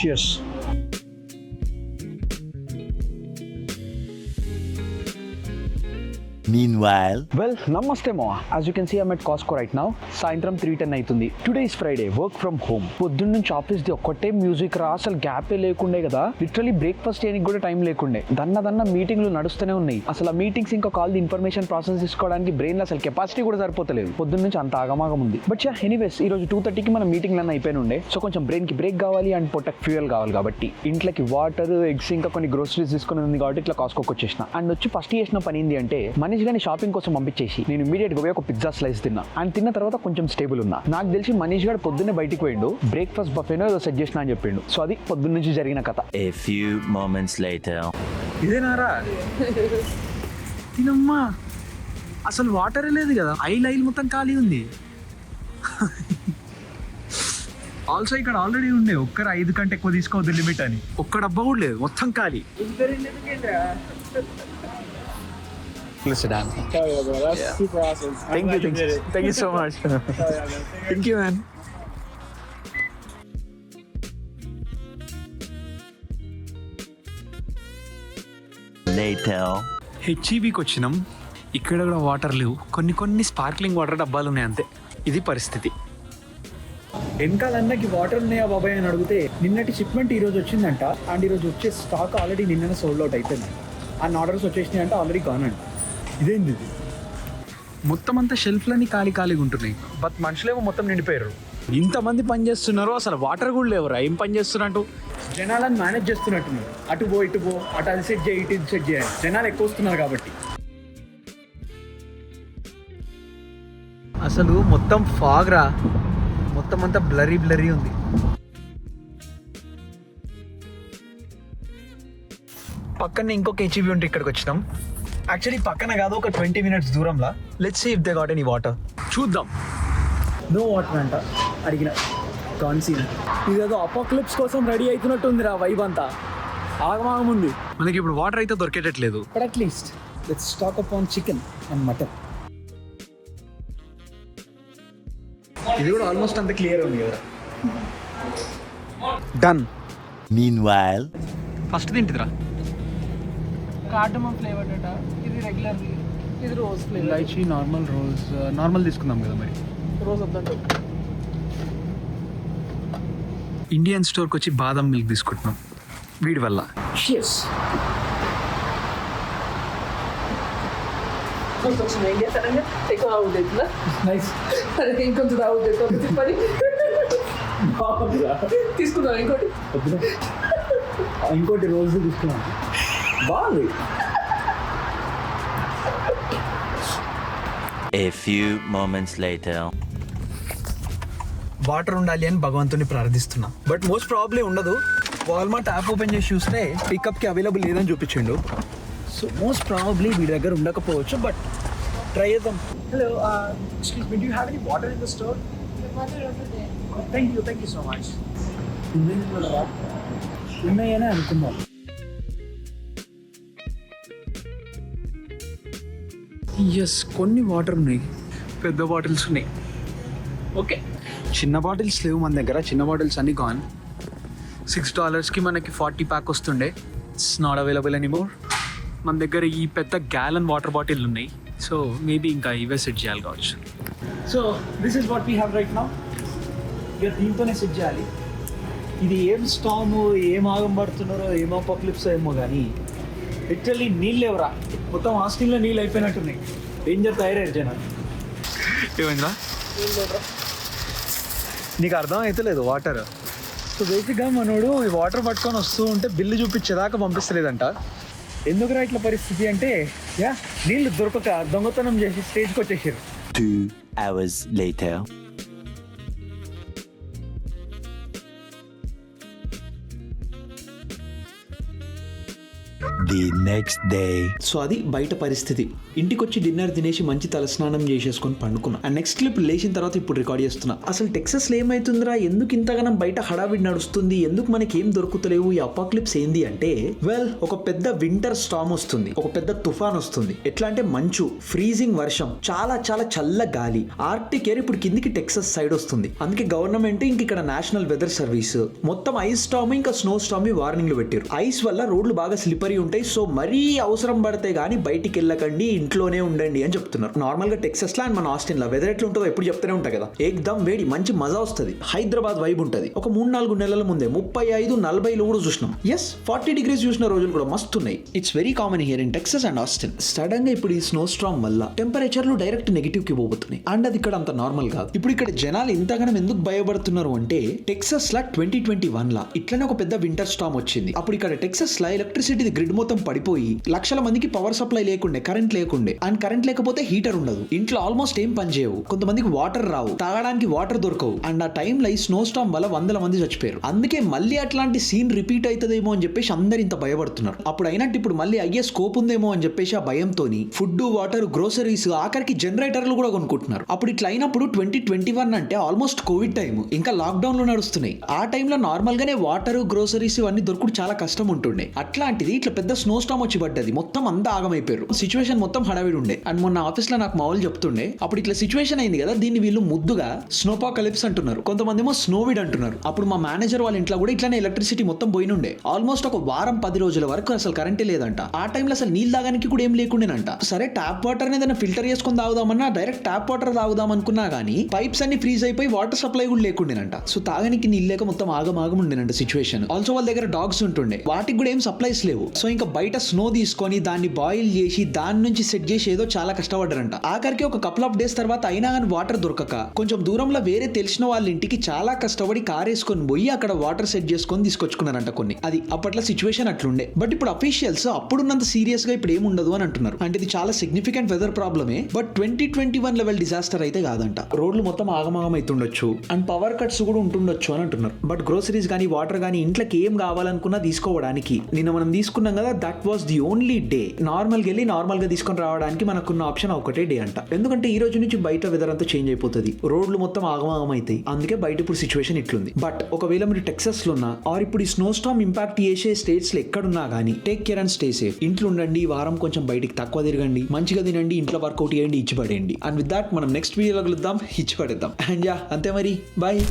Cheers. Meanwhile, Well, namaste mo. As you can see, I'm at Costco right now. సాయంత్రం 3:10 అవుతుంది. Today is Friday, work from home. పొద్దున్న నుంచి office the ఒక్కటే music రా, అసలు గ్యాపే లేకుండే కదా. లిటరలీ బ్రేక్ఫాస్ట్ చేయడానికి కూడా టైం లేకుండే. దన్న మీటింగ్లు నడుస్తూనే ఉన్నాయి. అసలు ఆ మీటింగ్స్ ఇంకా కాల్ ది ఇన్ఫర్మేషన్ ప్రాసెస్ తీసుకోవడానికి బ్రెయిన్ లో అసలు కెపాసిటీ కూడా సరిపోతలేదు. పొద్దున్న నుంచి అంత ఆగమాగం ఉంది. బట్ యా, ఎనీవేస్ ఈ రోజు 2:30కి మన మీటింగ్ అన్నీ అయిపోయి ఉండే. సో కొంచెం బ్రెయిన్ కి బ్రేక్ కావాలి అండ్ పొట్టకి ఫ్యూయల్ కావాలి కాబట్టి ఇంట్లోకి వాటర్, ఎగ్స్ ఇంకా కొన్ని గ్రోసరీస్ తీసుకుని ఉంది కాబట్టి ఇట్లా కాస్కోకి వచ్చేసిన. అండ్ వచ్చి ఫస్ట్ చేసిన పని ఏంటి అంటే, మనీష్ గాని షాపింగ్ కోసం పంపించేసి నేను ఇమీడియట్ గా పోయి ఒక పిజ్జా స్లైస్ తిన్నా. అండ్ తిన్న తర్వాత కొంచెం స్టేబుల్ ఉన్నా. నాకు తెలిసి మనీష్ గారు పొద్దున్నే బయటికి పోయిండు, బ్రేక్ఫాస్ట్ బఫేనో ఏదో సెట్ చేసిన అని చెప్పిండు. సో అది పొద్దున్న నుంచి జరిగిన కథ. a few moments later. ఇదేనారా తినమ్మా, అసలు వాటరే లేదు కదా. ఐల్ మొత్తం ఖాళీ ఉంది. ఆల్సో ఇక్కడ ఆల్రెడీ ఉండే ఒక్కరు 5 కంటే ఎక్కువ తీసుకోవద్దు లిమిట్ అని. ఒక్క డబ్బా కూడా లేదు, మొత్తం ఖాళీ. Please sit down. Hell yeah, bro. That's super awesome. Thank you so much. Hell yeah, man. Thank you, man. Later. హెచ్ఈబీకి వచ్చినాం. ఇక్కడ కూడా వాటర్ లేవు, కొన్ని స్పార్క్లింగ్ వాటర్ డబ్బాలు ఉన్నాయి అంతే. ఇది పరిస్థితి. వెనకాలన్నకి వాటర్ ఉన్నాయా బాబాయ్ అని అడిగితే, నిన్నటి షిప్మెంట్ ఈరోజు వచ్చిందంట. అండ్ ఈరోజు వచ్చే స్టాక్ ఆల్రెడీ నిన్న సోల్డ్ అవుట్ అయిపోయింది. అండ్ ఆర్డర్స్ వచ్చేసినాయి అంటే ఆల్రెడీ గాన్ అంట. ఇదేంది ఇది? మొత్తం అంతా షెల్ఫ్లన్నీ ఖాళీగా ఉంటున్నాయి. బట్ మనుషులేమో మొత్తం నిండిపోయారు. ఇంతమంది పని చేస్తున్నారు, అసలు వాటర్ కూడా లేవురా. ఏం పని చేస్తున్నట్టు? జనాలను మేనేజ్ చేస్తున్నట్టున్నారు. అటు ఇటు అటు అది సెట్ చేయి, ఇటు ఇది సెట్ చేయాలి. జనాలు ఎక్కువ వస్తున్నారు కాబట్టి. అసలు మొత్తం ఫాగ్ రా, మొత్తం అంతా బ్లరీ ఉంది. పక్కనే ఇంకొక హెచ్ఈబీ ఉంటే ఇక్కడికి వచ్చినాం. యాక్చువల్లీ పక్కన కాదు, ఒక 20 minutes దూరంలో. Let's see if they got any water. చూద్దాం. నో వాటర్ అంట అడిగిన. కాన్సీన్ ఇదేదో అపోక్లిప్స్ కోసం రెడీ అవుతున్నట్టుంది రా. వైబ్ అంతా ఆగమాగం ఉంది. మనకి ఇప్పుడు వాటర్ అయితే దొరికేటట్లేదు. But at least let's talk upon chicken and mutton. ఇది కూడా ఆల్మోస్ట్ అంత క్లియర్ ఉంది కదా. డన్. Meanwhile, ఫస్ట్ తింటిదిరా. కార్డమమ్ ఫ్లేవర్డ్ అట. ఇది రెగ్యులర్, ఇది రోజ్ ఫ్లేవర్. ఇలాచీ నార్మల్ రోజ్. నార్మల్ తీసుకుందాం కదా మరి. రోజ్ వద్దంట. ఇండియన్ స్టోర్కి వచ్చి బాదం మిల్క్ తీసుకుంటున్నాం వీడి వల్ల. ఇండియా సడన్గా ఎక్కువ అవుతుంది. నైస్. ఇంకొంచెం రావుతుంది పని తీసుకుందాం. ఇంకోటి రోజు తీసుకున్నాం. బాగుంది. a few moments later. Water ఉండాలి అని భగవంతుని ప్రార్థిస్తున్నా. బట్ మోస్ట్ ప్రాబ్లీ ఉండదు. వాల్మార్ట్ యాప్ ఓపెన్ చేసి చూస్తే పికప్కి అవైలబుల్ లేదని చూపించిండు. సో మోస్ట్ ప్రాబ్లీ వీడి దగ్గర ఉండకపోవచ్చు. బట్ ట్రై చేద్దాం. Hello, excuse me, do you have any water in the store? Thank you so much. ఉన్నాయని అనుకున్నాం. ఎస్, కొన్ని వాటర్ ఉన్నాయి, పెద్ద బాటిల్స్ ఉన్నాయి. ఓకే, చిన్న బాటిల్స్ లేవు మన దగ్గర. చిన్న బాటిల్స్ అన్నీ గాన్. $6కి మనకి 40 ప్యాక్ వస్తుండే. It's not available anymore. మన దగ్గర ఈ పెద్ద గ్యాలన్ వాటర్ బాటిల్ ఉన్నాయి. సో మేబీ ఇంకా ఇవే సెట్ చేయాలి కావచ్చు. So this is what we have right now. ఇక దీంతోనే సెట్ చేయాలి. ఇది ఏం స్టామ్, ఏం ఆగం పడుతున్నారో, ఏమో అపోక్లిప్స్ ఏమో కానీ లిటరల్లీ నీళ్ళు లేవురా. మొత్తం హాస్టల్లో నీళ్ళు అయిపోయినట్టున్నాయి. డేంజర్ తయారయ్యారు జనాలు. ఏమైందిరా? నీకు అర్థం అయితే లేదు వాటర్. సో బేసిక్గా మనోడు ఈ వాటర్ పట్టుకొని వస్తూ ఉంటే బిల్లు చూపించేదాకా పంపిస్తలేదంట. ఎందుకురా ఇట్లా పరిస్థితి అంటే, యా నీళ్ళు దొరకక దొంగతనం చేసి స్టేజ్కి వచ్చేసారు. 2 hours later. The next day. So అది బయట పరిస్థితి. ఇంటికి వచ్చి డిన్నర్ తినేసి మంచి తలస్నానం చేసేసుకొని పండుకున్నా. అండ్ నెక్స్ట్ క్లిప్ లేచిన తర్వాత ఇప్పుడు రికార్డ్ చేస్తున్నా. అసలు టెక్సస్లో ఏమైతుందిరా, ఎందుకు ఇంతగానం బయట హడావిడి నడుస్తుంది, ఎందుకు మనకి ఏం దొరుకుతలేవు, ఈ అపాక్లిప్స్ ఏంది అంటే, వెల్ ఒక పెద్ద వింటర్ స్టార్మ్ వస్తుంది, ఒక పెద్ద తుఫాన్ వస్తుంది. ఎట్లా అంటే మంచు, ఫ్రీజింగ్ వర్షం, చాలా చాలా చల్ల గాలి. ఆర్క్టిక్ ఎయిర్ ఇప్పుడు కిందికి టెక్సస్ సైడ్ వస్తుంది. అందుకే గవర్నమెంట్ ఇంక ఇక్కడ నేషనల్ వెదర్ సర్వీస్ మొత్తం ఐస్ స్టార్మ్ ఇంకా స్నో స్టార్మ్ వార్నింగ్లు పెట్టారు. ఐస్ వల్ల రోడ్లు బాగా స్లిపరీ ఉంటాయి, సో మరీ అవసరం పడితే గానీ బయటికి వెళ్ళకండి, ఇంట్లోనే ఉండండి అని చెప్తున్నారు. నార్మల్ గా టెక్సస్ లో అండ్ మన ఆస్టిన్ లో వెదర్ ఎట్లా ఉంటుందో ఎప్పుడు చెప్తూనే ఉంటాయి కదా, ఏకదమ్ వేడి, మంచి మజా వస్తుంది, హైదరాబాద్ వైబ్ ఉంటుంది. ఒక 3-4 నెలల ముందే 35-40 కూడా చూసినాం. ఎస్ 40 degrees చూసిన రోజులు కూడా మస్తు ఉన్నాయి. It's very common here in Texas and Austin. Sudden గా ఇప్పుడు ఈ స్నో స్టార్మ్ వల్ల టెంపరేచర్లు డైరెక్ట్ నెగిటివ్ కి పోతున్నాయి. అండ్ అది ఇక్కడ అంత నార్మల్ కాదు. ఇప్పుడు ఇక్కడ జనాలు ఇంతగానం ఎందుకు భయపడుతున్నారు అంటే, టెక్సస్ లా 2021 లా ఇట్లనే ఒక పెద్ద వింటర్ స్టార్మ్ వచ్చింది. అప్పుడు ఇక్కడ టెక్సస్ లా ఎలక్ట్రిసిటీ గ్రిడ్ మొత్తం పడిపోయి లక్షల మందికి పవర్ సప్లై లేకుండే, కరెంట్ లేకుండే. అండ్ కరెంట్ లేకపోతే హీటర్ ఉండదు, ఇంట్లో ఆల్మోస్ట్ ఏం పని చేయవు, కొంతమందికి వాటర్ రావు, తాగడానికి వాటర్ దొరకవు. అండ్ ఆ టైంలో ఈ స్నో స్టార్మ్ వల్ల 100 మంది చచ్చిపోయారు. అందుకే మళ్ళీ అట్లాంటి సీన్ రిపీట్ అవుతుందేమో అని చెప్పేసి అందరు ఇంత భయపడుతున్నారు. అప్పుడు అయినట్టు ఇప్పుడు మళ్ళీ అయ్యే స్కోప్ ఉందేమో అని చెప్పేసి ఆ భయంతోని ఫుడ్, వాటర్, గ్రోసరీస్, ఆఖరికి జనరేటర్లు కూడా కొనుక్కుంటున్నారు. అప్పుడు ఇట్లా అయినప్పుడు 2021 అంటే ఆల్మోస్ట్ కోవిడ్ టైం, ఇంకా లాక్డౌన్ లో నడుస్తున్నాయి. ఆ టైంలో నార్మల్ గానే వాటర్, గ్రోసరీస్ ఇవన్నీ దొరుకుడు చాలా కష్టం ఉంటుండే. అట్లాంటిది ఇట్లా పెద్ద స్నో స్టార్మ్ వచ్చి పడ్డది, మొత్తం అంతా ఆగమైపోయారు. సిచువేషన్ మొత్తం హడావిడి ఉండే. అండ్ మొన్న ఆఫీస్ లో నాకు మా వాళ్ళు చెప్తుండే, అప్పుడు ఇట్లా సిచువేషన్ అయింది కదా, దీన్ని వీళ్ళు ముద్దుగా స్నోపాకలిప్స్ అంటున్నారు, కొంతమంది ఏమో స్నోవిడ్ అంటున్నారు. అప్పుడు మా మేనేజర్ వాళ్ళ ఇంట్లో కూడా ఇట్లానే ఎలక్ట్రిసిటీ మొత్తం పోయినుండే. ఆల్మోస్ట్ ఒక వారం 10 రోజుల వరకు అసలు కరెంటే లేదంట. ఆ టైంలో అసలు నీళ్ళు తాగడానికి కూడా ఏం లేకుండేనంట. సరే ట్యాప్ వాటర్ ఏదైనా ఫిల్టర్ చేసుకొని తాగుదామన్నా, డైరెక్ట్ ట్యాప్ వాటర్ తాగుదాం అనుకున్నా గానీ పైప్స్ అన్ని ఫ్రీజ్ అయిపోయి వాటర్ సప్లై కూడా లేకుండేనంట. సో తాగడానికి నీళ్ళు లేక మొత్తం ఆగమాగం ఉండేనంట సిచువేషన్. ఆల్సో వాళ్ళ దగ్గర డాగ్స్ ఉంటుండే, వాటికి కూడా ఏం సప్లైస్ లేవు. సో ఇంకా బయట స్నో తీసుకొని దాన్ని బాయిల్ చేసి దాని నుంచి సెట్ చేసి ఏదో చాలా కష్టపడ్డారంట. ఆఖరికి ఒక కపుల్ ఆఫ్ డేస్ తర్వాత అయినా కానీ వాటర్ దొరకక కొంచెం దూరంలో వేరే తెలిసిన వాళ్ళ ఇంటికి చాలా కష్టపడి కార్ వేసుకొని పోయి అక్కడ వాటర్ సెట్ చేసుకొని తీసుకొచ్చుకున్నారంట కొన్ని. అది అప్పట్లో సిచువేషన్ అట్లుండే. బట్ ఇప్పుడు అఫీషియల్స్ అప్పుడున్నంత సీరియస్ గా ఇప్పుడు ఏముండదు అని అంటున్నారు. అంటే ఇది చాలా సిగ్నిఫికెంట్ వెదర్ ప్రాబ్లమే, బట్ 2021 లెవెల్ డిజాస్టర్ అయితే కాదంట. రోడ్లు మొత్తం ఆగమాగం అవుతుండొచ్చు అండ్ పవర్ కట్స్ కూడా ఉంటుండొచ్చు అని అంటున్నారు. బట్ గ్రోసరీస్ కానీ వాటర్ కానీ ఇంట్లోకి ఏం కావాలనుకున్నా తీసుకోవడానికి నిన్న మనం తీసుకున్నాం కదా, that was the only day. నార్మల్గా వెళ్ళి నార్మల్ గా తీసుకొని రావడానికి మనకున్న ఆప్షన్ ఒకటే డే అంట. ఎందుకంటే ఈ రోజు నుంచి బయట వెదర్ అంతా చేంజ్ అయిపోతుంది, రోడ్లు మొత్తం ఆగమాగం అవుతాయి. అందుకే బయట ఇప్పుడు సిచువేషన్ ఇట్లుంది. బట్ ఒకవేళ మీరు టెక్సస్ లో ఉన్నా ఆర్ ఇప్పుడు ఈ స్నో స్టార్మ్ ఇంపాక్ట్ చేసే స్టేట్స్ లో ఎక్కడున్నా కానీ take care and stay safe. ఇంట్లో ఉండండి, వారం కొంచెం బయటికి తక్కువ తిరగండి, మంచిగా తినండి, ఇంట్లో వర్కౌట్ చేయండి, ఇచ్చి పడేయండి. అండ్ విత్ దాట్ మనం నెక్స్ట్ వీడియోలో కలుద్దాం, ఇచ్చి పడేద్దాం. అండ్ యా అంతే మరి, బాయ్.